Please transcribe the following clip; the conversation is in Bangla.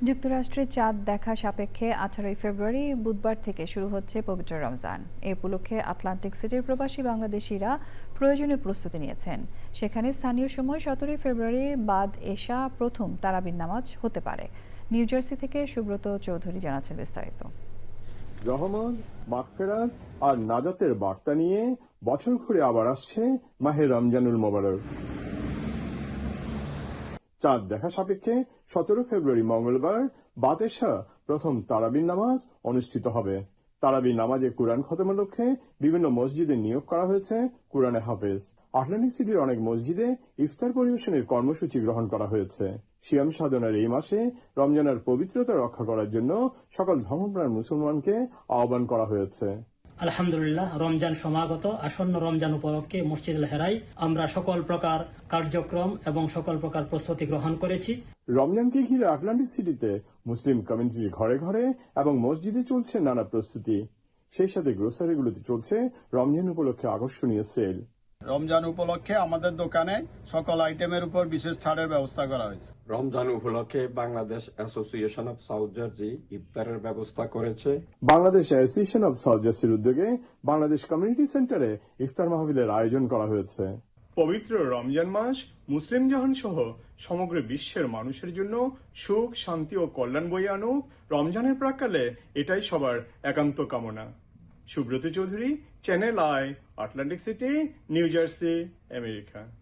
যুক্তরাষ্ট্রে চাঁদ দেখা সাপেক্ষে 18 ফেব্রুয়ারি বুধবার থেকে শুরু হচ্ছে পবিত্র রমজান। এ উপলক্ষে আটলান্টিক সিটির প্রবাসী বাংলাদেশিরা প্রয়োজনীয় প্রস্তুতি নিয়েছেন। সেখানে স্থানীয় সময় 17 ফেব্রুয়ারি বাদ এশা প্রথম তারাবির নামাজ হতে পারে। নিউ জার্সি থেকে সুব্রত চৌধুরী জানাচ্ছেন বিস্তারিত। রহমত, মাগফিরাত আর নাজাতের বার্তা নিয়ে বছর ঘুরে আবার আসছে মাহে রমজানুল মোবারক। চাঁদ দেখা সাপেক্ষে 17 ফেব্রুয়ারি মঙ্গলবার বাতেশা প্রথম তারাবির নামাজ অনুষ্ঠিত হবে। তারাবির নামাজে কুরআন খতমের লক্ষ্যে বিভিন্ন মসজিদে নিয়োগ করা হয়েছে কুরআনে হাফেজ। আটলান্টিক সিটির অনেক মসজিদে ইফতার পরিবেশনের কর্মসূচি গ্রহণ করা হয়েছে। সিয়াম সাধনার এই মাসে রমজানের পবিত্রতা রক্ষা করার জন্য সকল ধর্মপ্রাণ মুসলমানকে আহ্বান করা হয়েছে। আলহামদুলিল্লাহ, রমজান সমাগত। আসন্ন রমজান উপলক্ষে মসজিদুল হেরায় আমরা সকল প্রকার কার্যক্রম এবং সকল প্রকার প্রস্তুতি গ্রহণ করেছি। রমজানকে ঘিরে আটলান্টিক সিটিতে মুসলিম কমিউনিটির ঘরে ঘরে এবং মসজিদে চলছে নানা প্রস্তুতি। সেই সাথে গ্রোসারিগুলোতে চলছে রমজান উপলক্ষে আকর্ষণীয় সেল। রমজান উপলক্ষে আমাদের দোকানে সকল আইটেমের উপর বিশেষ ছাড়ের ব্যবস্থা করা হয়েছে। রমজান উপলক্ষে Bangladesh association of south jersey ইফতারের ব্যবস্থা করেছে। বাংলাদেশ অ্যাসোসিয়েশন অব সাউথ জার্সির উদ্যোগে বাংলাদেশ কমিউনিটি সেন্টারে ইফতার মাহফিলের আয়োজন করা হয়েছে। পবিত্র রমজান মাস মুসলিম জাহান সহ সমগ্র বিশ্বের মানুষের জন্য সুখ, শান্তি ও কল্যাণ বয়ে আনুক। রমজানের প্রাক্কালে এটাই সবার একান্ত কামনা। Subrata Chowdhury, channel I, Atlantic city, new jersey, America.